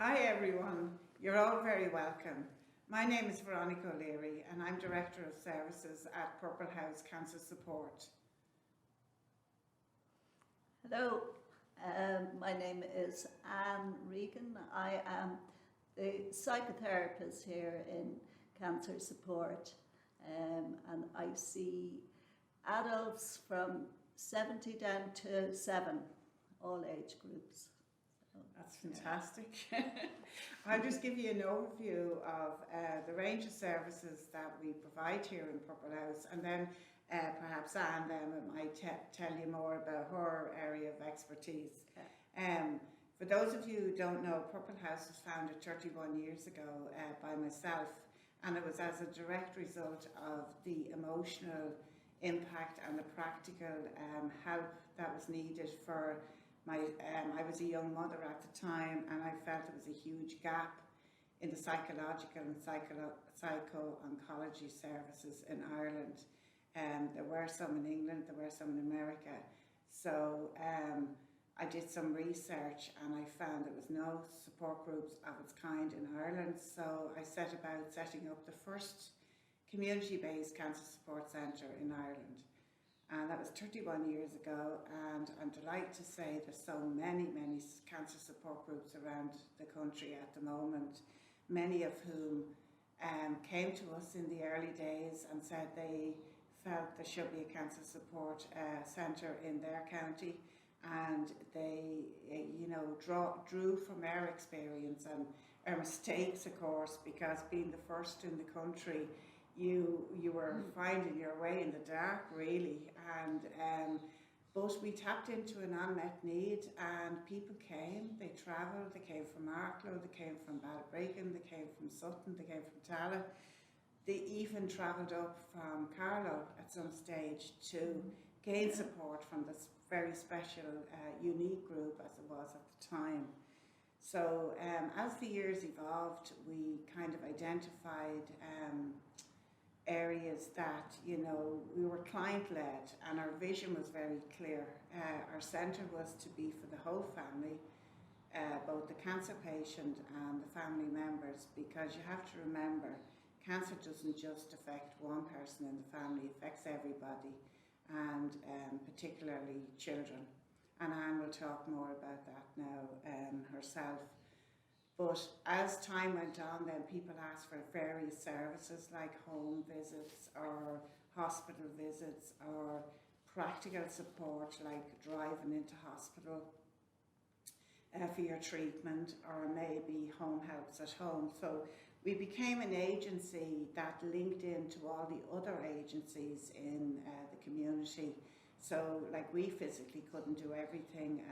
Hi everyone, you're all very welcome. My name is Veronica and I'm Director of Services at Purple House Cancer Support. Hello, my name is Regan. I am the psychotherapist here in Cancer Support, and I see adults from 70 down to 7, all age groups. That's fantastic. I'll just give you an overview of the range of services that we provide here in Purple House, and then perhaps Anne might tell you more about her area of expertise. For those of you who don't know, Purple House was founded 31 years ago by myself, and it was as a direct result of the emotional impact and the practical help that was needed for I was a young mother at the time, and I felt there was a huge gap in the psychological and psycho-oncology services in Ireland. There were some in England, there were some in America. So I did some research and I found there was no support groups of its kind in Ireland. So I set about setting up the first community-based cancer support centre in Ireland. And that was 31 years ago, and I'm delighted to say there's so many cancer support groups around the country at the moment, many of whom came to us in the early days and said they felt there should be a cancer support centre in their county, and they drew from our experience and our mistakes, of course, because being the first in the country, you were finding your way in the dark, really, and but we tapped into an unmet need, and people came. They travelled. They came from Arklow, they came from Regan, they came from Sutton, they came from Tala. They even travelled up from Carlow at some stage to gain support from this very special, unique group as it was at the time. So as the years evolved, we kind of identified areas that, we were client-led, and our vision was very clear. Our centre was to be for the whole family, both the cancer patient and the family members, because you have to remember, cancer doesn't just affect one person in the family, it affects everybody, and particularly children. And Anne will talk more about that now herself. But as time went on, then people asked for various services like home visits or hospital visits or practical support like driving into hospital for your treatment, or maybe home helps at home. So we became an agency that linked into all the other agencies in the community. So like we physically couldn't do everything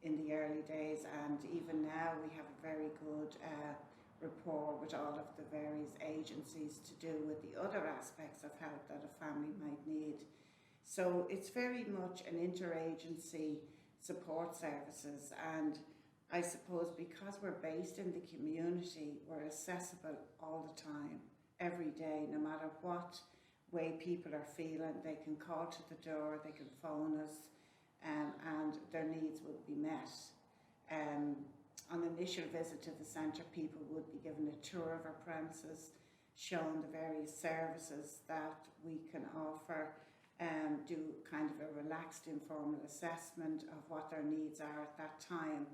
in the early days, and even now we have a very good rapport with all of the various agencies to do with the other aspects of health that a family might need. So it's very much an interagency support services, and I suppose because we're based in the community, we're accessible all the time, every day, no matter what way people are feeling. They can call to the door, they can phone us, and their needs would be met. On initial visit to the centre, people would be given a tour of our premises, shown the various services that we can offer, do kind of a relaxed informal assessment of what their needs are at that time,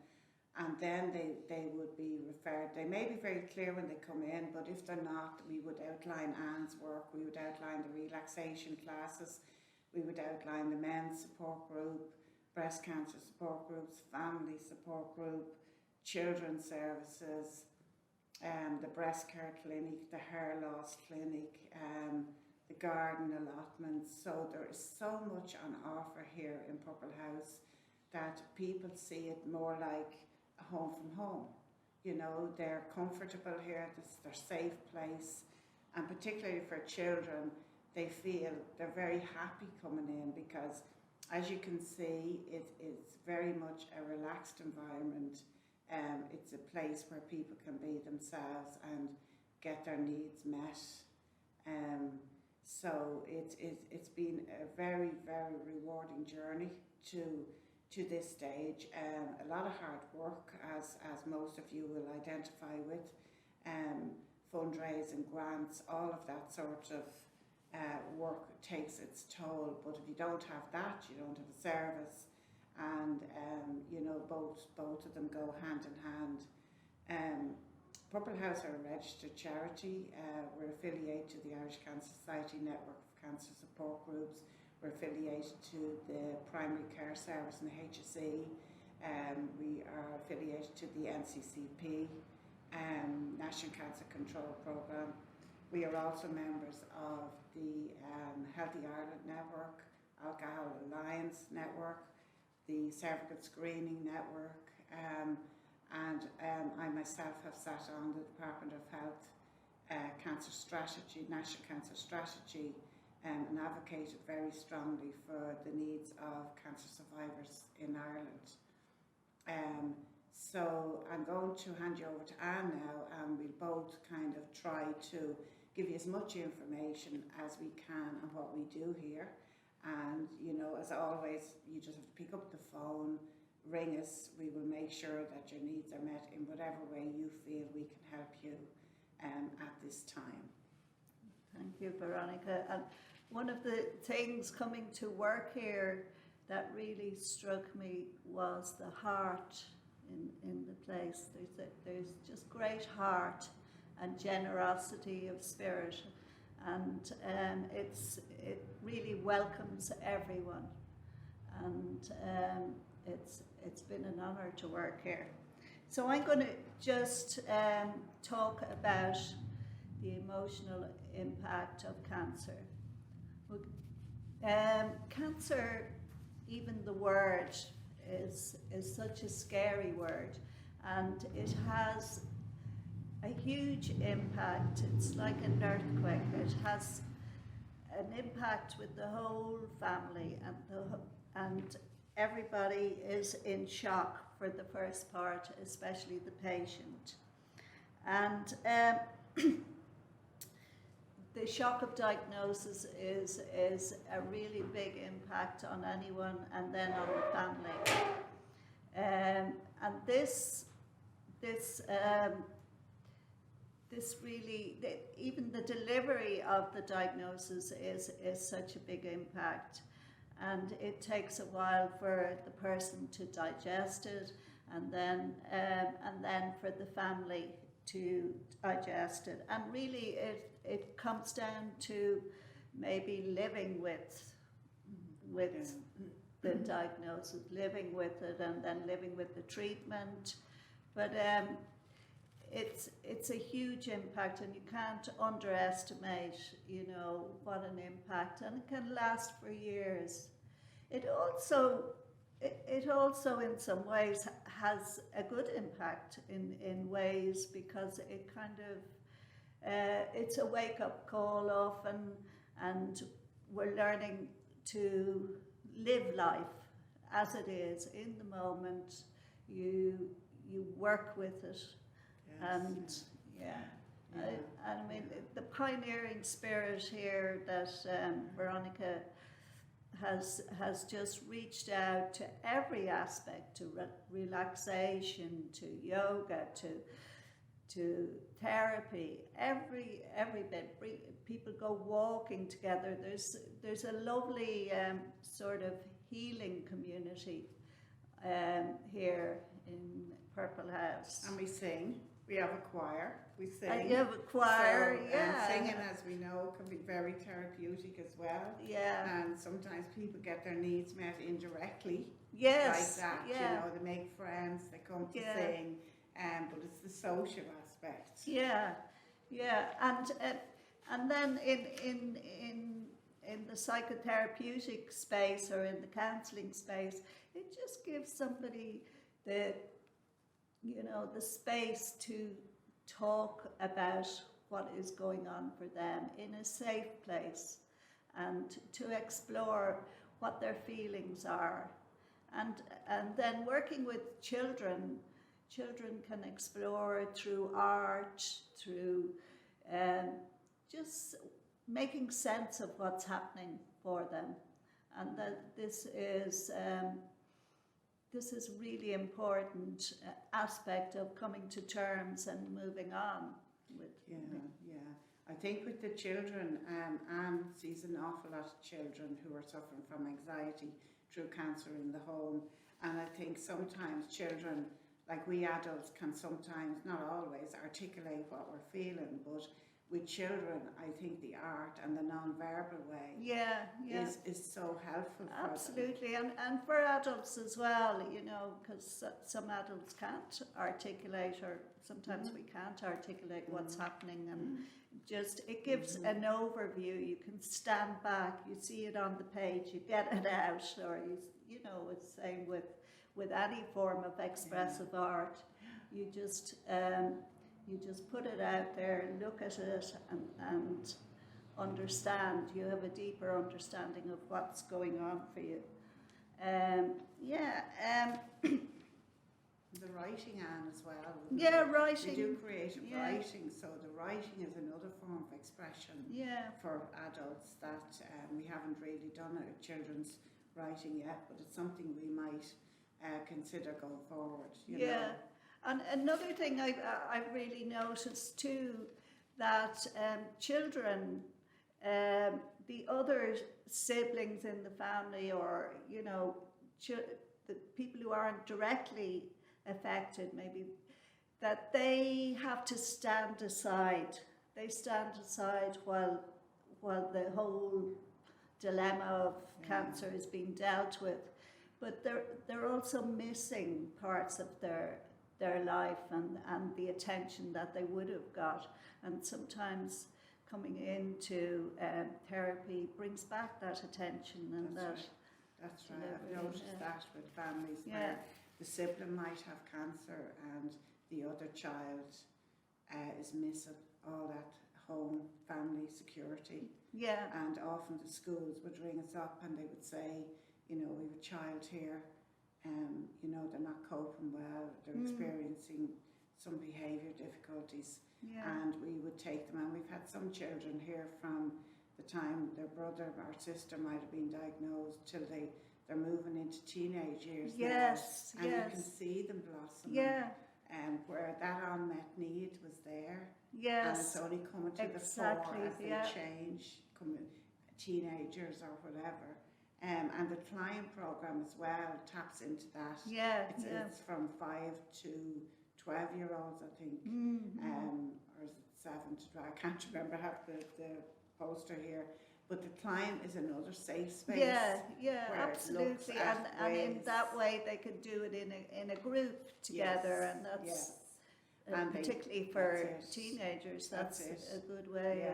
and then they would be referred. They may be very clear when they come in, but if they're not, we would outline Anne's work, we would outline the relaxation classes, we would outline the men's support group, breast cancer support groups, family support group, children's services, the breast care clinic, the hair loss clinic, the garden allotments. So there is so much on offer here in Purple House that people see it more like a home from home. They're comfortable here, it's their safe place, and particularly for children, they feel they're very happy coming in because, as you can see, it's very much a relaxed environment. It's a place where people can be themselves and get their needs met. So it's been a very, very rewarding journey to to this stage. A lot of hard work, as most of you will identify with, fundraising, grants, all of that sort of work takes its toll. But if you don't have that, you don't have a service, and both of them go hand in hand. Purple House are a registered charity. We're affiliated to the Irish Cancer Society Network of Cancer Support Groups. We're affiliated to the Primary Care Service and the HSE. We are affiliated to the NCCP, National Cancer Control Programme. We are also members of the Healthy Ireland Network, Alcohol Alliance Network, the Cervical Screening Network, and I myself have sat on the Department of Health Cancer Strategy, National Cancer Strategy, and advocated very strongly for the needs of cancer survivors in Ireland. So I'm going to hand you over to Anne now, and we'll both kind of try to give you as much information as we can on what we do here. And, as always, you just have to pick up the phone, ring us. We will make sure that your needs are met in whatever way you feel we can help you at this time. Thank you, Veronica. And one of the things coming to work here that really struck me was the heart in the place. There's just great heart and generosity of spirit, and it really welcomes everyone, and it's been an honour to work here. So I'm going to just talk about the emotional impact of cancer. Cancer, even the word, is such a scary word, and it has a huge impact. It's like an earthquake. It has an impact with the whole family, and everybody is in shock for the first part, especially the patient. And the shock of diagnosis is a really big impact on anyone, and then on the family. And this really, even the delivery of the diagnosis is such a big impact, and it takes a while for the person to digest it, and then for the family to digest it. And really it comes down to maybe living with the diagnosis, living with it, and then living with the treatment. But it's a huge impact, and you can't underestimate, what an impact, and it can last for years. It also in some ways has a good impact in ways, because it kind of it's a wake-up call often, and we're learning to live life as it is in the moment. You work with it. Yes. And I mean, the pioneering spirit here that Veronica has just reached out to every aspect, to relaxation, to yoga, to therapy, every bit. People go walking together. There's a lovely sort of healing community here in Purple House. And we sing. We have a choir. We sing. You have a choir, so, yeah. Singing, as we know, can be very therapeutic as well. Yeah. And sometimes people get their needs met indirectly. Yes. Like that, yeah. they make friends, they come to sing, but it's the social aspect. Yeah, yeah, and then in the psychotherapeutic space, or in the counselling space, it just gives somebody the space to talk about what is going on for them in a safe place, and to explore what their feelings are, and then working with children can explore through art, through just making sense of what's happening for them, and that this is this is really important aspect of coming to terms and moving on with. I think with the children, Anne sees an awful lot of children who are suffering from anxiety through cancer in the home, and I think sometimes children, like we adults, can sometimes, not always, articulate what we're feeling, but with children, I think the art and the non-verbal way is so helpful for them. Absolutely, and for adults as well, you know, because some adults can't articulate, or sometimes we can't articulate what's happening, and just it gives an overview. You can stand back, you see it on the page, you get it out, or you know, it's same with any form of expressive art. You just put it out there, look at it, and understand. You have a deeper understanding of what's going on for you. The writing, Anne, as well. Writing. We do creative writing, so the writing is another form of expression for adults that we haven't really done it with children's writing yet, but it's something we might consider going forward. You know. And another thing I've really noticed too, that children, the other siblings in the family, or, you know, the people who aren't directly affected, maybe, that they have to stand aside. They stand aside while the whole dilemma of cancer is being dealt with. But they're also missing parts of their life and the attention that they would have got, and sometimes coming into therapy brings back that attention and that's right. I've noticed that with families where the sibling might have cancer and the other child is missing all that home family security, and often the schools would ring us up and they would say, you know, we have a child here, you know, they're not coping well, they're experiencing some behaviour difficulties, and we would take them, and we've had some children here from the time their brother or sister might have been diagnosed till they're moving into teenage years now, and you can see them blossoming, where that unmet need was there, and it's only coming to the fore as they change, become teenagers or whatever. And the client program as well taps into that. It's from 5 to 12-year-olds, I think, or is it 7 to 12? I can't remember. I have the poster here. But the client is another safe space. Absolutely. And in that way, they could do it in a group together, and that's particularly for teenagers. That's a good way.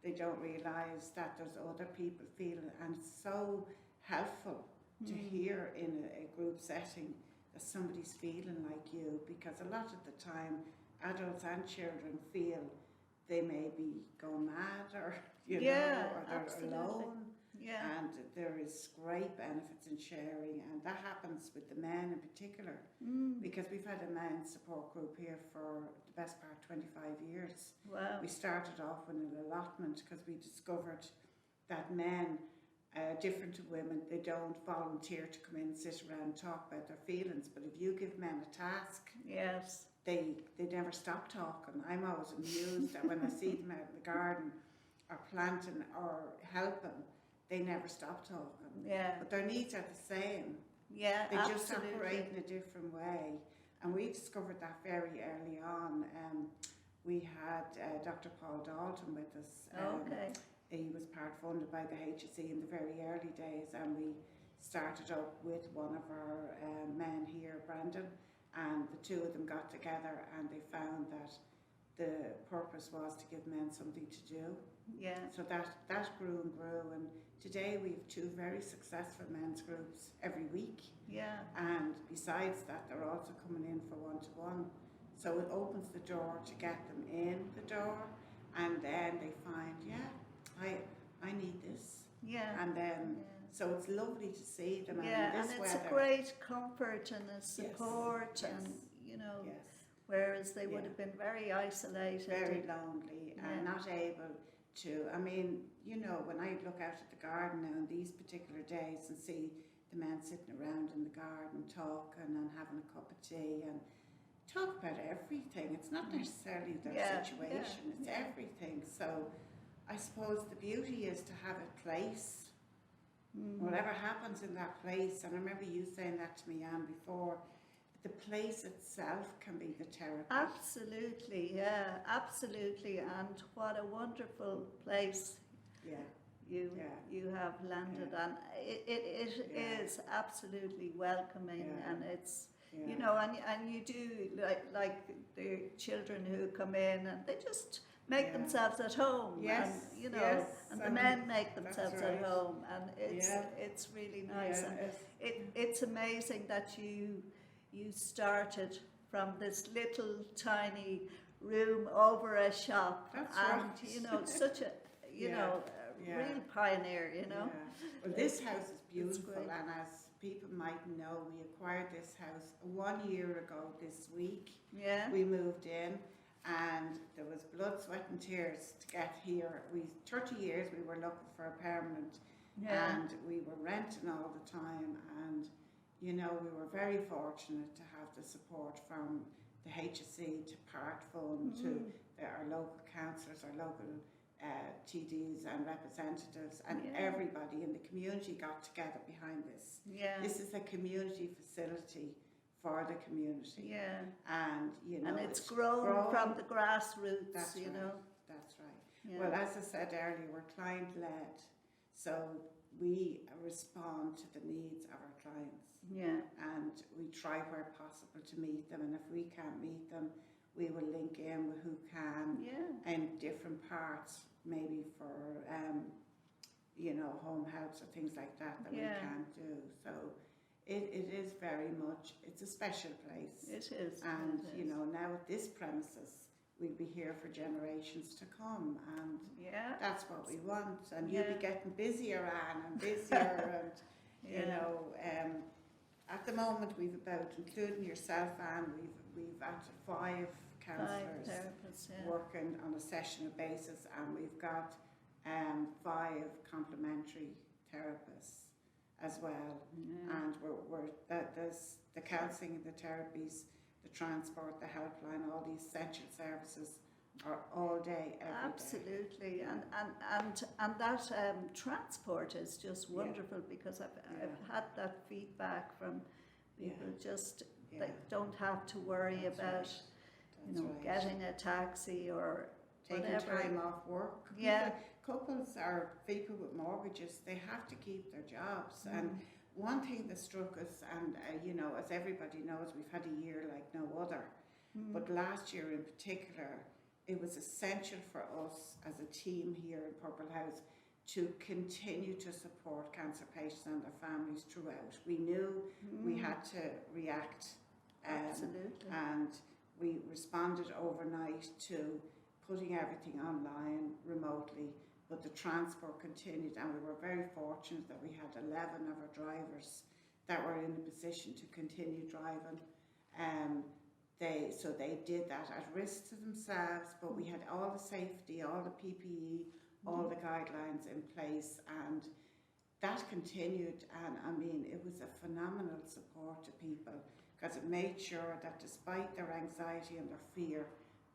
They don't realise that there's other people feeling, and it's so helpful to hear in a group setting that somebody's feeling like you, because a lot of the time adults and children feel they may be going mad, or you know, or they're alone, and there is great benefits in sharing, and that happens with the men in particular, because we've had a men's support group here for the best part of 25 years. Wow. We started off with an allotment because we discovered that men, different to women, they don't volunteer to come in and sit around and talk about their feelings, but if you give men a task, they never stop talking. I'm always amused that when I see them out in the garden or planting or helping, they never stop talking. But their needs are the same. They just operate in a different way. And we discovered that very early on. We had Dr. Paul Dalton with us. He was part funded by the HSE in the very early days, and we started up with one of our men here, Brandon, and the two of them got together and they found that the purpose was to give men something to do. So that grew and grew, and today we have 2 very successful men's groups every week. And besides that, they're also coming in for one-to-one. So it opens the door to get them in the door, and then they find, I need this. And then, so it's lovely to see them. And it's a great comfort and a support, and you know, whereas they would have been very isolated, very lonely, and not able to. I mean, you know, when I look out at the garden now in these particular days and see the men sitting around in the garden talking and having a cup of tea and talk about everything. It's not necessarily their situation, it's everything. So I suppose the beauty is to have a place, whatever happens in that place. And I remember you saying that to me, Anne, before. The place itself can be the therapy. Absolutely, yeah, absolutely. And what a wonderful place you have landed on. It is absolutely welcoming, and it's you know, and you do like the children who come in and they just make themselves at home, and you know, and the men make themselves at home, and it's really nice. And it's amazing that you started from this little tiny room over a shop. That's and right. you know, such a real pioneer, you know. Well, this house is beautiful, and as people might know, we acquired this house 1 year ago this week. We moved in, and there was blood, sweat and tears to get here. 30 years we were looking for a permanent, and we were renting all the time, and you know, we were very fortunate to have the support from the HSE, to Part Fund, to our local councillors, our local TDs and representatives, and everybody in the community got together behind this. This is a community facility for the community. And you know, and it's grown from the grassroots. That's you right. know. That's right. Well, as I said earlier, we're client led, so we respond to the needs of our clients. And we try where possible to meet them, and if we can't meet them, we will link in with who can in different parts, maybe for you know, home helps or things like that we can't do. So it is very much, it's a special place. It is. And you know, now with this premises, we'll be here for generations to come, and that's what we want. And you'll be getting busier, Anne, and busier, and you know, at the moment we've about, including yourself, Anne, we've at 5 counsellors working on a sessional basis, and we've got 5 complementary therapists as well. And there's the counselling, the therapies, the transport, the helpline, all these essential services are all day, every day. And that transport is just wonderful, because I've had that feedback from people, just they don't have to worry about you know, getting a taxi or taking whatever. time off work. Couples or people with mortgages, they have to keep their jobs. And one thing that struck us, and you know, as everybody knows, we've had a year like no other, but last year in particular, it was essential for us as a team here in Purple House to continue to support cancer patients and their families throughout. We knew we had to react, and we responded overnight to putting everything online remotely, but the transport continued, and we were very fortunate that we had 11 of our drivers that were in a position to continue driving. They did that at risk to themselves, but we had all the safety, all the PPE, all the guidelines in place, and that continued. And I mean, it was a phenomenal support to people, because it made sure that despite their anxiety and their fear,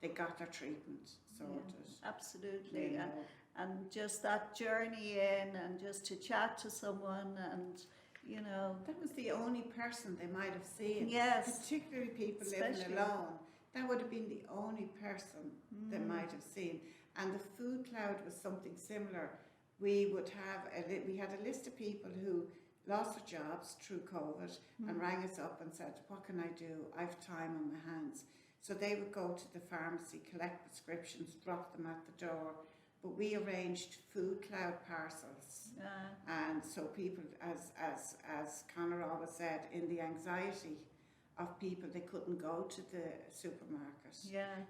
they got their treatment sorted. Absolutely. You know. And just that journey in, and just to chat to someone, and you know, that was the only person they might have seen. Particularly people living alone. That would have been the only person they might have seen. And the food cloud was something similar. We had a list of people who lost their jobs through COVID and rang us up and said, what can I do? I've time on my hands. So they would go to the pharmacy, collect prescriptions, drop them at the door. But we arranged food cloud parcels. And so people, as Conor always said, in the anxiety of people, they couldn't go to the supermarket.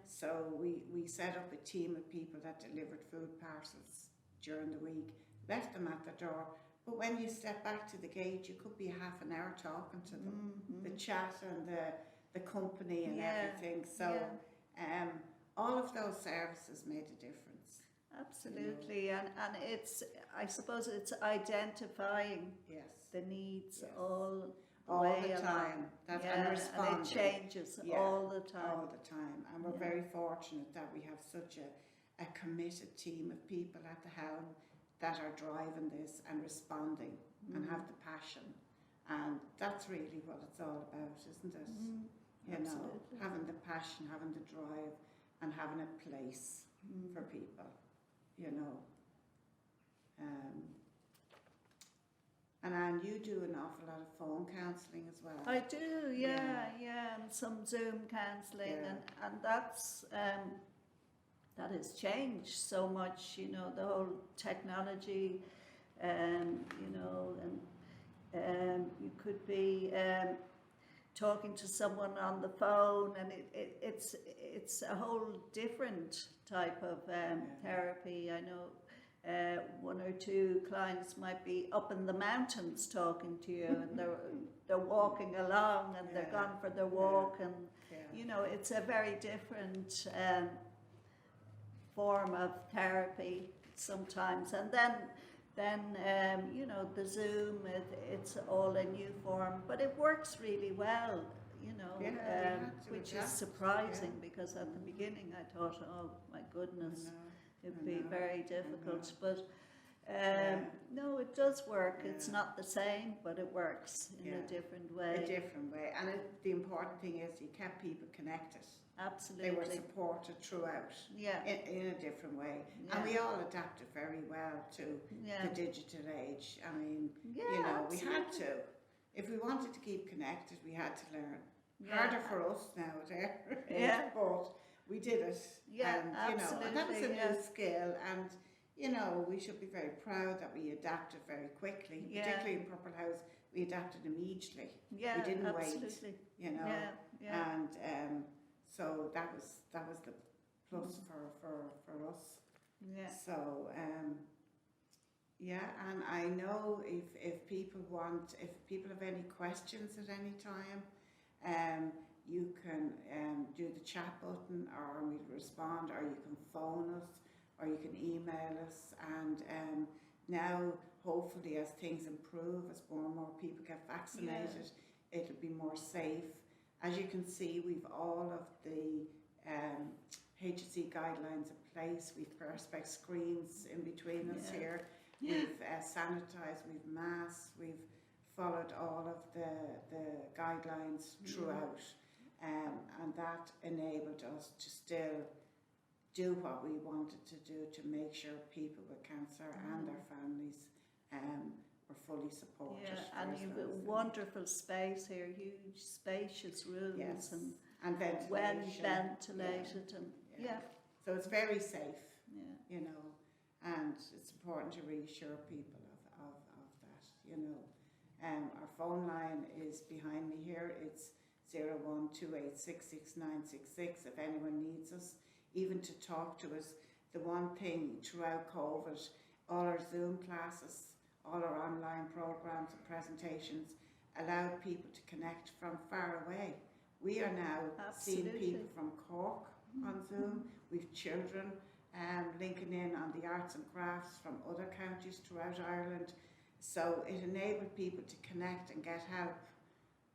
So we set up a team of people that delivered food parcels during the week, left them at the door. But when you step back to the gate, you could be half an hour talking to them. The chat and the company and everything. So all of those services made a difference. Absolutely. You know. And it's, I suppose it's identifying the needs Yes. all all way the along. time. That's Yeah, and and responding. it changes Yeah, all the time. all the time. And we're Yeah. very fortunate that we have such a committed team of people at the helm that are driving this and responding and have the passion. And that's really what it's all about, isn't it? You know, Absolutely. having the passion, having the drive, and having a place for people, you know. And you do an awful lot of phone counselling as well. I do, yeah, and some Zoom counselling, Yeah. and that's that has changed so much, you know, the whole technology, you know, and you could be talking to someone on the phone, and it's a whole different type of therapy. I know one or two clients might be up in the mountains talking to you, and they're walking along, and they're gone for their walk, and you know, it's a very different form of therapy sometimes. And then you know, the Zoom, it's all a new form, but it works really well, you know, which is surprising, because at the beginning I thought, oh my goodness, it'd be very difficult, but no, it does work. It's not the same, but it works in a different way. A different way. And the important thing is you kept people connected. Absolutely. They were supported throughout in a different way. And we all adapted very well to the digital age. I mean, you know, we had to. If we wanted to keep connected, we had to learn. Harder for us nowadays, but we did it. Yeah, and, absolutely. You know, and that was a new skill. And, you know, we should be very proud that we adapted very quickly. Particularly in Purple House, we adapted immediately. Yeah, we didn't wait. You know. And so that was the plus for us. Yeah. So and I know if people have any questions at any time, you can do the chat button, or we'll respond, or you can phone us, or you can email us. And now, hopefully, as things improve, as more and more people get vaccinated, it'll be more safe. As you can see, we've all of the HSE guidelines in place. We've perspex screens in between us here. We've sanitised, we've masked, we've followed all of the guidelines throughout. And that enabled us to still do what we wanted to do, to make sure people with cancer and their families were fully supported. Yeah, and you've a wonderful space here, huge spacious rooms, and ventilation. Well ventilated, and so it's very safe. Yeah. You know, and it's important to reassure people of that. You know, our phone line is behind me here. It's 0128666966 if anyone needs us, even to talk to us. The one thing throughout COVID, all our Zoom classes, all our online programs and presentations allowed people to connect from far away. We are now seeing people from Cork on Zoom. We've children linking in on the arts and crafts from other counties throughout Ireland. So it enabled people to connect and get help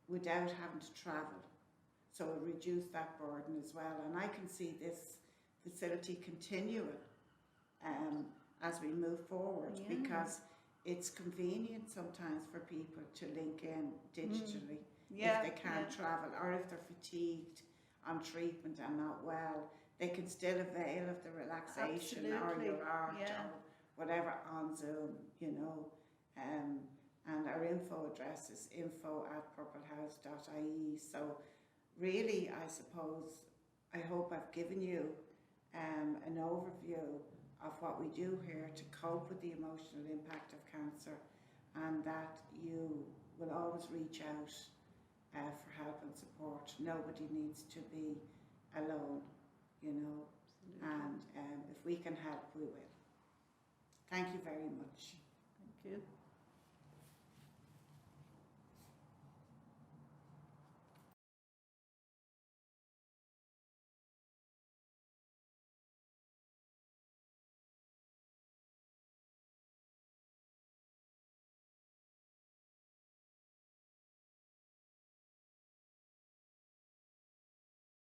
without having to travel. So it reduced that burden as well. And I can see this facility continuing as we move forward, because it's convenient sometimes for people to link in digitally if they can't travel, or if they're fatigued on treatment and not well, they can still avail of the relaxation or your art or whatever on Zoom, you know. And our info address is info@purplehouse.ie. So really, I suppose, I hope I've given you an overview of what we do here to cope with the emotional impact of cancer, and that you will always reach out for help and support. Nobody needs to be alone, you know. And if we can help, we will. Thank you very much. Thank you.